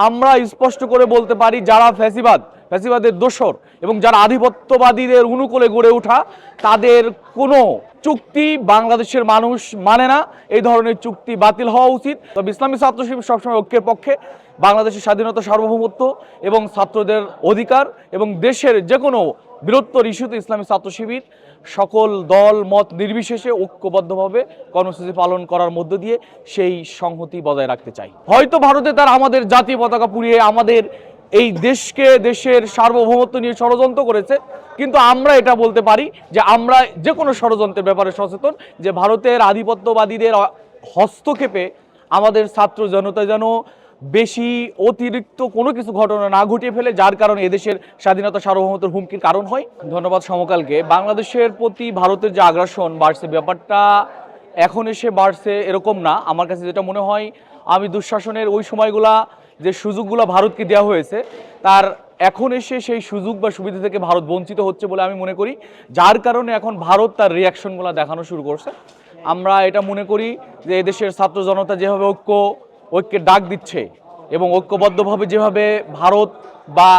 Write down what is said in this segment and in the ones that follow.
আমরা স্পষ্ট করে বলতে পারি যারা ফ্যাসিবাদের দোসর এবং যারা আধিপত্যবাদীদের অনুকূলে গড়ে ওঠা তাদের কোনো চুক্তি বাংলাদেশের মানুষ মানে না। এই ধরনের চুক্তি বাতিল হওয়া উচিত। তবে ইসলামী ছাত্র শিবির সবসময় ঐক্যের পক্ষে। বাংলাদেশের স্বাধীনতা, সার্বভৌমত্ব এবং ছাত্রদের অধিকার এবং দেশের যে কোনো বৃহত্তর ইস্যুতে ইসলামী ছাত্র শিবির সকল দল মত নির্বিশেষে ঐক্যবদ্ধভাবে কর্মসূচি পালন করার মধ্য দিয়ে সেই সংহতি বজায় রাখতে চাই। হয়তো ভারতে তারা আমাদের জাতীয় পতাকা পুড়িয়ে আমাদের এই দেশকে, দেশের সার্বভৌমত্ব নিয়ে ষড়যন্ত্র করেছে, কিন্তু আমরা এটা বলতে পারি যে আমরা যে কোনো ষড়যন্ত্রের ব্যাপারে সচেতন, যে ভারতের আধিপত্যবাদীদের হস্তক্ষেপে আমাদের ছাত্র জনতা যেন বেশি অতিরিক্ত কোনো কিছু ঘটনা না ঘটিয়ে ফেলে, যার কারণে এদেশের স্বাধীনতা, সার্বভৌমত্বের হুমকির কারণ হয়। ধন্যবাদ সমকালকে। বাংলাদেশের প্রতি ভারতের যে আগ্রাসন বাড়ছে, ব্যাপারটা এখন এসে বাড়ছে এরকম না। আমার কাছে যেটা মনে হয়, আমি দুঃশাসনের ওই সময়গুলা যে সুযোগগুলো ভারতকে দেওয়া হয়েছে, তার এখন এসে সেই সুযোগ বা সুবিধা থেকে ভারত বঞ্চিত হচ্ছে বলে আমি মনে করি, যার কারণে এখন ভারত তার রিয়াকশনগুলো দেখানো শুরু করছে। আমরা এটা মনে করি যে এদেশের ছাত্র জনতা যেভাবে ঐক্যের ডাক দিচ্ছে এবং ঐক্যবদ্ধভাবে যেভাবে ভারত বা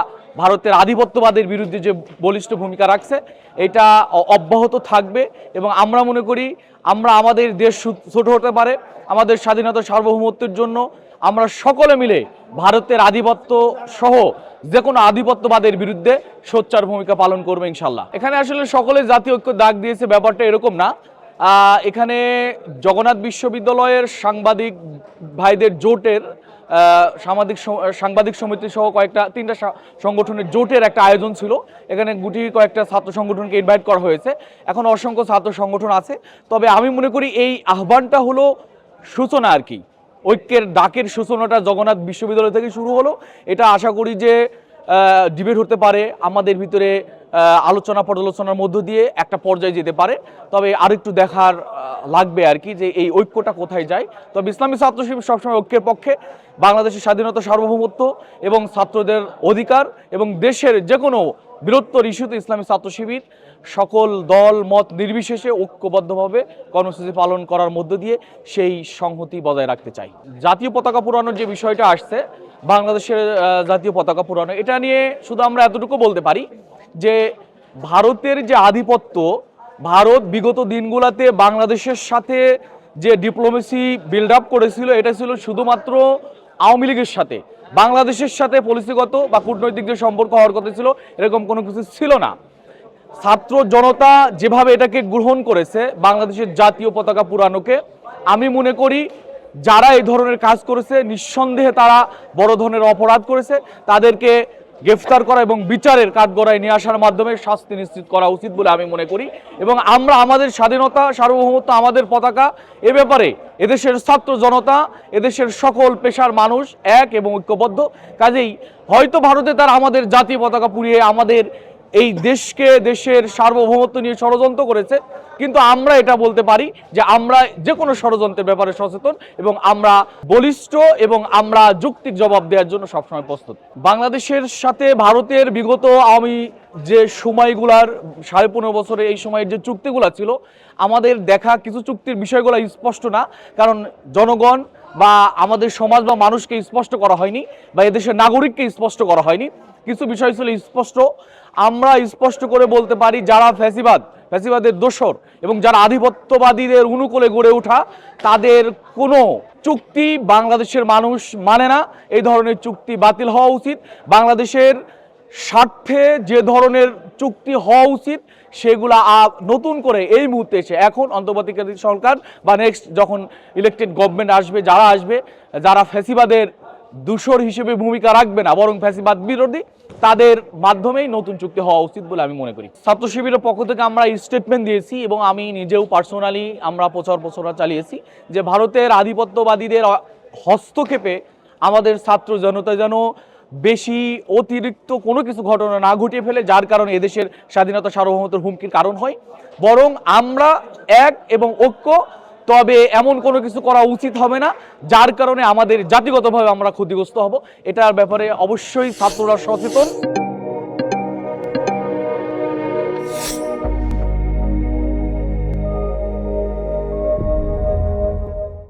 ভারতের আধিপত্যবাদের বিরুদ্ধে যে বলিষ্ঠ ভূমিকা রাখছে, এটা অব্যাহত থাকবে। এবং আমরা মনে করি আমরা আমাদের দেশ ছোট হতে পারে, আমাদের স্বাধীনতা, সার্বভৌমত্বের জন্য আমরা সকলে মিলে ভারতের আধিপত্য সহ যে কোনো আধিপত্যবাদের বিরুদ্ধে সোচ্চার ভূমিকা পালন করবে ইনশাল্লাহ। এখানে আসলে সকলে জাতীয় ঐক্য ডাক দিয়েছে, ব্যাপারটা এরকম না। এখানে জগন্নাথ বিশ্ববিদ্যালয়ের সাংবাদিক ভাইদের জোটের সাংবাদিক সমিতি সহ তিনটা সংগঠনের জোটের একটা আয়োজন ছিল। এখানে কয়েকটা ছাত্র সংগঠনকে ইনভাইট করা হয়েছে। এখন অসংখ্য ছাত্র সংগঠন আছে। তবে আমি মনে করি এই আহ্বানটা হলো সূচনা আর কি, ঐক্যের ডাকের সূচনাটা জগন্নাথ বিশ্ববিদ্যালয় থেকে শুরু হলো। এটা আশা করি যে ডিবেট হতে পারে, আমাদের ভিতরে আলোচনা পর্যালোচনার মধ্য দিয়ে একটা পর্যায়ে যেতে পারে। তবে আরেকটু দেখার লাগবে আর কি যে এই ঐক্যটা কোথায় যায়। তবে ইসলামী ছাত্র শিবির সবসময় ঐক্যের পক্ষে। বাংলাদেশের স্বাধীনতা, সার্বভৌমত্ব এবং ছাত্রদের অধিকার এবং দেশের যে কোনো বৃহত্তর ইস্যুতে ইসলামী ছাত্র শিবির সকল দল মত নির্বিশেষে ঐক্যবদ্ধভাবে কর্মসূচি পালন করার মধ্য দিয়ে সেই সংহতি বজায় রাখতে চাই। জাতীয় পতাকা পুরানোর যে বিষয়টা আসছে, বাংলাদেশের জাতীয় পতাকা পুরানো, এটা নিয়ে শুধু আমরা এতটুকু বলতে পারি যে ভারতের যে আধিপত্য, ভারত বিগত দিনগুলোতে বাংলাদেশের সাথে যে ডিপ্লোমেসি বিল্ড আপ করেছিল, এটা ছিল শুধুমাত্র আওয়ামী লীগের সাথে। বাংলাদেশের সাথে পলিসিগত বা কূটনৈতিক যে সম্পর্ক হওয়ার কথা ছিল, এরকম কোনো কিছু ছিল না। ছাত্র জনতা যেভাবে এটাকে গ্রহণ করেছে, বাংলাদেশের জাতীয় পতাকা পুরানোকে, আমি মনে করি যারা এই ধরনের কাজ করেছে নিঃসন্দেহে তারা বড় ধরনের অপরাধ করেছে। তাদেরকে গ্রেফতার করা এবং বিচারের কাঠগড়ায় নিয়ে আসার মাধ্যমে শাস্তি নিশ্চিত করা উচিত বলে আমি মনে করি। এবং আমরা আমাদের স্বাধীনতা, সার্বভৌমত্ব, আমাদের পতাকা, এ ব্যাপারে এদেশের ছাত্র জনতা, এদেশের সকল পেশার মানুষ এক এবং ঐক্যবদ্ধ। কাজেই হয়তো ভারতে তারা আমাদের জাতীয় পতাকা পুড়িয়ে আমাদের এই দেশকে, দেশের সার্বভৌমত্ব নিয়ে ষড়যন্ত্র করেছে, কিন্তু আমরা এটা বলতে পারি যে আমরা যে কোনো ষড়যন্ত্রের ব্যাপারে সচেতন এবং আমরা বলিষ্ঠ এবং আমরা যৌক্তিক জবাব দেওয়ার জন্য সবসময় প্রস্তুত। বাংলাদেশের সাথে ভারতের বিগত আওয়ামী যে সময়গুলার 15.5 বছরে এই সময়ের যে চুক্তিগুলো ছিল, আমাদের দেখা কিছু চুক্তির বিষয়গুলো স্পষ্ট না, কারণ জনগণ বা আমাদের সমাজ বা মানুষকে স্পষ্ট করা হয়নি বা এদেশের নাগরিককে স্পষ্ট করা হয়নি। কিছু বিষয় ছিল স্পষ্ট। আমরা স্পষ্ট করে বলতে পারি যারা ফ্যাসিবাদের দোসর এবং যারা আধিপত্যবাদীদের অনুকূলে গড়ে ওঠা তাদের কোনো চুক্তি বাংলাদেশের মানুষ মানে না। এই ধরনের চুক্তি বাতিল হওয়া উচিত। বাংলাদেশের স্বার্থে যে ধরনের চুক্তি হওয়া উচিত সেগুলা নতুন করে এই মুহূর্তে এসে এখন অন্তর্বর্তীকালীন সরকার বা নেক্সট যখন ইলেকটেড গভর্নমেন্ট আসবে, যারা ফ্যাসিবাদের দূষর হিসেবে ভূমিকা রাখবে না, বরং ফ্যাসিবাদ বিরোধী, তাদের মাধ্যমেই নতুন চুক্তি হওয়া উচিত বলে আমি মনে করি। ছাত্র শিবিরের পক্ষ থেকে আমরা স্টেটমেন্ট দিয়েছি এবং আমি নিজেও পার্সোনালি আমরা প্রচার চালিয়েছি যে ভারতের আধিপত্যবাদীদের হস্তক্ষেপে আমাদের ছাত্র জনতা যেন বেশি অতিরিক্ত কোনো কিছু ঘটনা না ঘটিয়ে ফেলে, যার কারণে এদেশের স্বাধীনতা, সার্বভৌমত্বের হুমকির কারণ হয়। বরং আমরা এক এবং ঐক্য, তবে এমন কোনো কিছু করা উচিত হবে না যার কারণে আমাদের জাতিগতভাবে আমরা ক্ষতিগ্রস্ত হব। এটার ব্যাপারে অবশ্যই ছাত্ররা সচেতন।